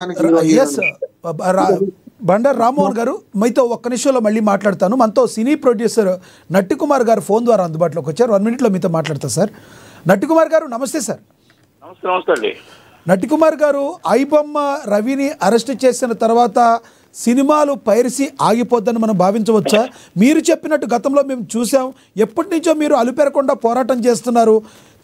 Yes Bandaru Rammohan గారు, మీతో ఒక్క నిమిషంలో మళ్ళీ మాట్లాడతాను. మనతో సినీ ప్రొడ్యూసర్ నట్టి కుమార్ గారు ఫోన్ ద్వారా అందుబాటులోకి వచ్చారు. 1 మినిట్లో మీతో మాట్లాడతా సార్. నట్టి కుమార్ గారు నమస్తే సార్. నమస్తే అండి. నట్టి కుమార్ గారు, ఐబొమ్మ రవిని అరెస్ట్ చేసిన తర్వాత సినిమాలు పైరసీ ఆగిపోద్దని మనం భావించవచ్చా? మీరు చెప్పినట్టు గతంలో మేము చూసాం, ఎప్పటి నుంచో మీరు అలుపెరకుండా పోరాటం చేస్తున్నారు.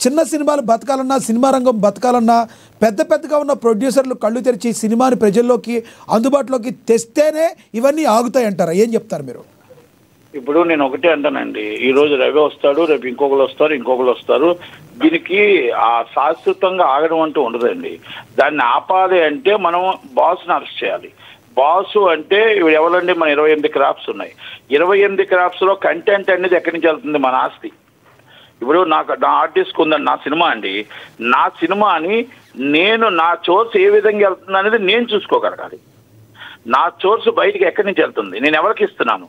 చిన్న సినిమాలు బతకాలన్నా, సినిమా రంగం బతకాలన్నా పెద్దగా ఉన్న ప్రొడ్యూసర్లు కళ్ళు తెరిచి సినిమాని ప్రజల్లోకి అందుబాటులోకి తెస్తేనే ఇవన్నీ ఆగుతాయి అంటారా? ఏం చెప్తారు మీరు? ఇప్పుడు నేను ఒకటే అంటానండి, ఈ రోజు రవి వస్తాడు, రేపు ఇంకొకరు వస్తారు. దీనికి ఆ శాశ్వతంగా ఆగడం అంటూ ఉండదండి. దాన్ని ఆపాలి అంటే మనం బాస్ని అరెస్ట్ చేయాలి. బాసు అంటే ఎవరండి? మన 28 క్రాఫ్ట్స్ ఉన్నాయి. 28 క్రాఫ్ట్స్లో కంటెంట్ అనేది ఎక్కడి నుంచి వెళ్తుంది? మన ఆస్తి. ఇప్పుడు నా ఆర్టిస్ట్ ఉందండి, నా సినిమా అండి, నా సినిమాని నేను నా సోర్స్ ఏ విధంగా వెళ్తుంది అనేది నేను చూసుకోగలగాలి. నా సోర్స్ బయటికి ఎక్కడి నుంచి వెళ్తుంది? నేను ఎవరికి ఇస్తున్నాను?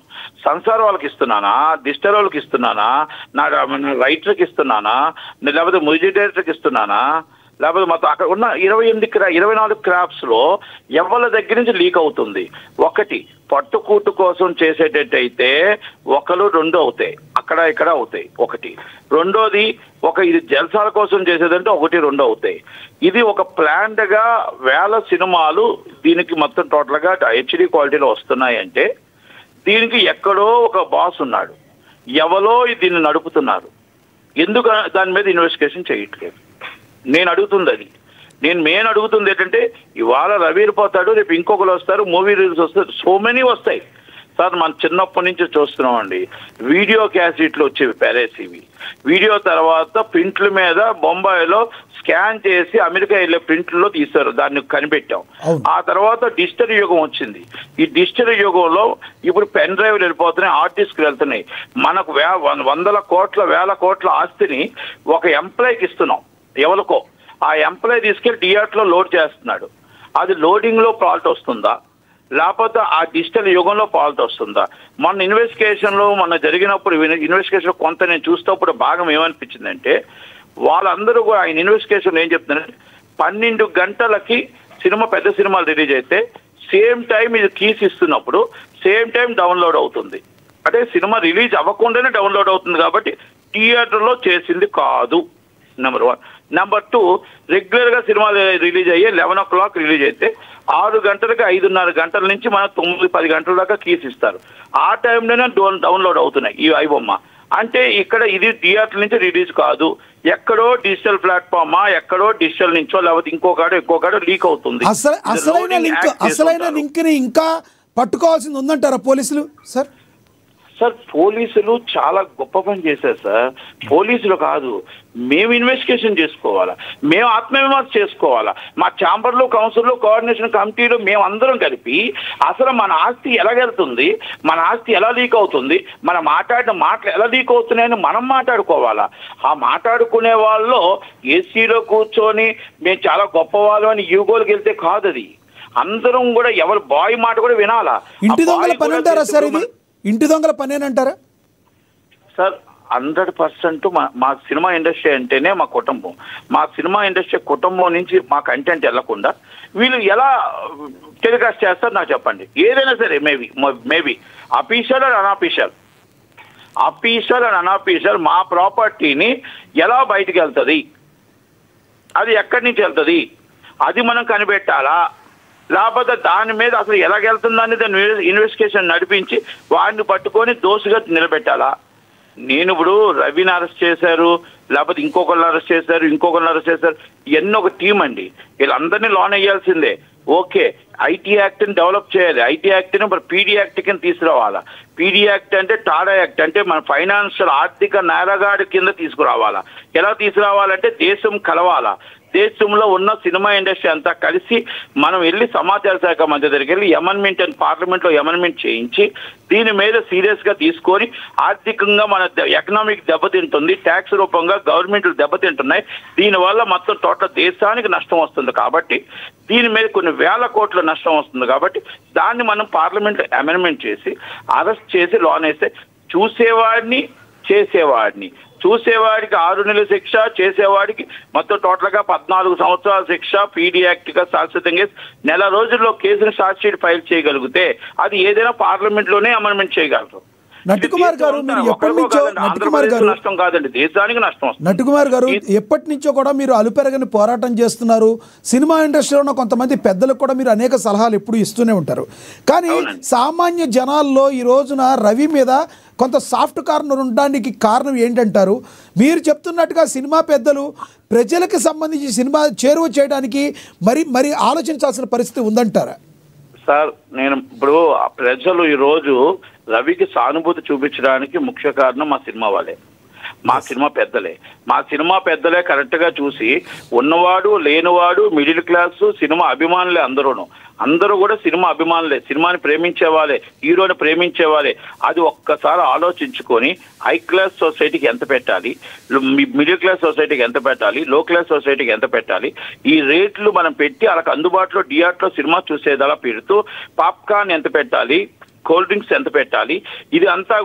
సంసార్ వాళ్ళకి ఇస్తున్నానా? డిజిటల్ వాళ్ళకి ఇస్తున్నానా? నా రైటర్కి ఇస్తున్నానా? లేకపోతే మ్యూజిక్ డైరెక్టర్కి ఇస్తున్నానా? లేకపోతే మొత్తం అక్కడ ఉన్న 24 క్రాఫ్ట్స్లో ఎవరి దగ్గర నుంచి లీక్ అవుతుంది? ఒకటి పట్టుకూటు కోసం చేసేటట్టయితే 1, 2 అవుతాయి, అక్కడ ఇక్కడ అవుతాయి. ఒకటి. రెండోది ఇది జల్సాల కోసం చేసేదంటే 1, 2 అవుతాయి. ఇది ఒక ప్లాన్డ్గా 1000 సినిమాలు దీనికి మొత్తం టోటల్గా హెచ్డి క్వాలిటీలో వస్తున్నాయి అంటే దీనికి ఎక్కడో ఒక బాస్ ఉన్నాడు, ఎవరో దీన్ని నడుపుతున్నారు. ఎందుకు దాని మీద ఇన్వెస్టిగేషన్ చేయట్లేదు? నేను అడుగుతుంది అది. నేను అడుగుతుంది ఏంటంటే, ఇవాళ రవి పోతాడు, రేపు ఇంకొకరు వస్తారు, మూవీ రిలీజ్ వస్తారు, సో మెనీ వస్తాయి సార్. మనం చిన్నప్పటి నుంచి చూస్తున్నామండి, వీడియో క్యాసెట్లు వచ్చేవి ప్యారేసివి. వీడియో తర్వాత ప్రింట్ల మీద బొంబాయిలో స్కాన్ చేసి అమెరికా వెళ్ళే ప్రింట్లో తీశారు, దాన్ని కనిపెట్టాం. ఆ తర్వాత డిజిటల్ యుగం వచ్చింది. ఈ డిజిటల్ యుగంలో ఇప్పుడు పెన్ డ్రైవ్లు వెళ్ళిపోతున్నాయి, ఆర్టిస్ట్కి వెళ్తున్నాయి. మనకు 100 కోట్ల 1000 కోట్ల ఆస్తిని ఒక ఎంప్లాయ్కి ఇస్తున్నాం, ఎవరికో. ఆ ఎంప్లాయ్ తీసుకెళ్లి థియేటర్లో లోడ్ చేస్తున్నాడు. అది లోడింగ్లో ఫాల్ట్ వస్తుందా, లేకపోతే ఆ డిజిటల్ యుగంలో ఫాల్ట్ వస్తుందా? మొన్న మొన్న జరిగినప్పుడు ఇన్వెస్టిగేషన్ కొంత నేను చూసినప్పుడు భాగం ఏమనిపించిందంటే, వాళ్ళందరూ కూడా ఆయన ఇన్వెస్టిగేషన్ ఏం చెప్తున్నారంటే 12 గంటలకి పెద్ద సినిమాలు రిలీజ్ అయితే సేమ్ టైం ఇది కీస్ ఇస్తున్నప్పుడు సేమ్ టైం డౌన్లోడ్ అవుతుంది. అంటే సినిమా రిలీజ్ అవ్వకుండానే డౌన్లోడ్ అవుతుంది కాబట్టి థియేటర్లో చేసింది కాదు, నెంబర్ 1. నెంబర్ 2, రెగ్యులర్గా సినిమాలు రిలీజ్ అయ్యి 11 o'clock రిలీజ్ అయితే 6 గంటలకి 5:30 గంటల నుంచి మన 9-10 గంటల దాకా కీస్ ఇస్తారు. ఆ టైంలోనే డౌన్లోడ్ అవుతున్నాయి ఈ ఐబొమ్మ. అంటే ఇక్కడ ఇది థియేటర్ నుంచి రిలీజ్ కాదు, ఎక్కడో డిజిటల్ ప్లాట్ఫామా, ఎక్కడో డిజిటల్ నుంచో లేకపోతే ఇంకోకాడో లీక్ అవుతుంది. అసలైన లింక్ ని ఇంకా పట్టుకోవాల్సింది ఉందంటారా పోలీసులు? సార్ పోలీసులు చాలా గొప్ప పని చేశారు సార్. పోలీసులు కాదు, మేము ఇన్వెస్టిగేషన్ చేసుకోవాలా, మేము ఆత్మవిమర్శ చేసుకోవాలా. మా ఛాంబర్లో, కౌన్సిల్లో, కోఆర్డినేషన్ కమిటీలో మేము అందరం కలిపి అసలు మన ఆస్తి ఎలాగెళ్తుంది, మన ఆస్తి ఎలా లీక్ అవుతుంది, మనం మాట్లాడిన మాటలు ఎలా లీక్ అవుతున్నాయని మనం మాట్లాడుకోవాలా. ఆ మాట్లాడుకునే వాళ్ళు ఏసీలో కూర్చొని మేము చాలా గొప్పవాళ్ళం అని యూగోలకు వెళ్తే కాదు. అది అందరం కూడా ఎవరి బాయ్ మాట కూడా వినాలా. ఇంటి దొంగల పని అంటారా సార్? ఇది ఇంటి దొంగల పనేనంటారా సార్? 100% మా సినిమా ఇండస్ట్రీ అంటేనే మా కుటుంబం. మా సినిమా ఇండస్ట్రీ కుటుంబం నుంచి మా కంటెంట్ వెళ్లకుండా వీళ్ళు ఎలా టెలికాస్ట్ చేస్తారు నాకు చెప్పండి. ఏదైనా సరే మేబీ అఫీషియల్ అండ్ అన్అఫీషియల్ మా ప్రాపర్టీని ఎలా బయటికి వెళ్తుంది, అది ఎక్కడి నుంచి వెళ్తుంది, అది మనం కనిపెట్టాలా. లేకపోతే దాని మీద అసలు ఎలాగెళ్తుందని దాన్ని ఇన్వెస్టిగేషన్ నడిపించి వాడిని పట్టుకొని దోషిగా నిలబెట్టాలా. నేను ఇప్పుడు రవిని అరెస్ట్ చేశారు, లేకపోతే ఇంకొకరిని అరెస్ట్ చేశారు, ఇవన్నీ ఒక టీం అండి. వీళ్ళందరినీ లోన్ అయ్యాల్సిందే. ఓకే, ఐటీ యాక్ట్ని డెవలప్ చేయాలి. ఐటీ యాక్ట్ని మరి పీడీ యాక్ట్ కింద తీసుకురావాలా. పీడీ యాక్ట్ అంటే టాడా యాక్ట్ అంటే మన ఫైనాన్షియల్ ఆర్థిక నేరగాడి కింద తీసుకురావాలా. ఎలా తీసుకురావాలంటే దేశం కలవాలా. దేశంలో ఉన్న సినిమా ఇండస్ట్రీ అంతా కలిసి మనం వెళ్ళి సమాచార శాఖ మంత్రి దగ్గరికి వెళ్ళి అమెండ్మెంట్ అండ్ పార్లమెంట్లో అమెండ్మెంట్ చేయించి దీని మీద సీరియస్గా తీసుకొని, ఆర్థికంగా మన ఎకనామిక్ దెబ్బతింటుంది, ట్యాక్స్ రూపంగా గవర్నమెంట్లు దెబ్బతింటున్నాయి, దీనివల్ల మొత్తం టోటల్ దేశానికి నష్టం వస్తుంది. కాబట్టి దీని మీద కొన్ని 1000 కోట్ల నష్టం వస్తుంది. కాబట్టి దాన్ని మనం పార్లమెంట్లో అమెండ్మెంట్ చేసి అరెస్ట్ చేసి లోన్ వేస్తే చూసేవాడిని, చేసేవాడిని, చూసేవాడికి 6 నెలల శిక్ష, చేసేవాడికి మొత్తం టోటల్ గా 14 సంవత్సరాల శిక్ష పీడీ యాక్ట్ గా శాశ్వతంగా నెల రోజుల్లో కేసును ఛార్జ్ షీట్ ఫైల్ చేయగలిగితే అది ఏదైనా పార్లమెంట్ లోనే అమెండ్మెంట్ చేయగలరు. నట్టుకుమార్ గారు మీరు ఎప్పటి నుంచో నష్టం కాదండి, దేశానికి నష్టం. నట్టుకుమార్ గారు ఎప్పటి నుంచో కూడా మీరు అలుపెరగని పోరాటం చేస్తున్నారు. సినిమా ఇండస్ట్రీలో ఉన్న కొంతమంది పెద్దలకు కూడా మీరు అనేక సలహాలు ఎప్పుడు ఇస్తూనే ఉంటారు. కానీ సామాన్య జనాల్లో ఈ రోజున రవి మీద కొంత సాఫ్ట్ కార్నర్ ఉండడానికి కారణం ఏంటంటారు? మీరు చెప్తున్నట్టుగా సినిమా పెద్దలు ప్రజలకు సంబంధించి సినిమా చేరువ చేయడానికి మరి ఆలోచించాల్సిన పరిస్థితి ఉందంటారా? సార్, నేను ఇప్పుడు ప్రజలు ఈరోజు రవికి సానుభూతి చూపించడానికి ముఖ్య కారణం మా సినిమా వాళ్ళే, మా సినిమా పెద్దలే. మా సినిమా పెద్దలే కరెక్ట్ గా చూసి ఉన్నవాడు లేనివాడు మిడిల్ క్లాస్ సినిమా అభిమానులే అందరూ కూడా సినిమా అభిమానులే, సినిమాని ప్రేమించే వాళ్ళే, హీరోని ప్రేమించే వాళ్ళే. అది ఒక్కసారి ఆలోచించుకొని హై క్లాస్ సొసైటీకి ఎంత పెట్టాలి, మిడిల్ క్లాస్ సొసైటీకి ఎంత పెట్టాలి, లో క్లాస్ సొసైటీకి ఎంత పెట్టాలి, ఈ రేట్లు మనం పెట్టి వాళ్ళకి అందుబాటులో థియేటర్లో సినిమా చూసేదలా పెడుతూ పాప్కార్న్ ఎంత పెట్టాలి, కూల్ డ్రింక్స్ ఎంత పెట్టాలి, ఇది అంతా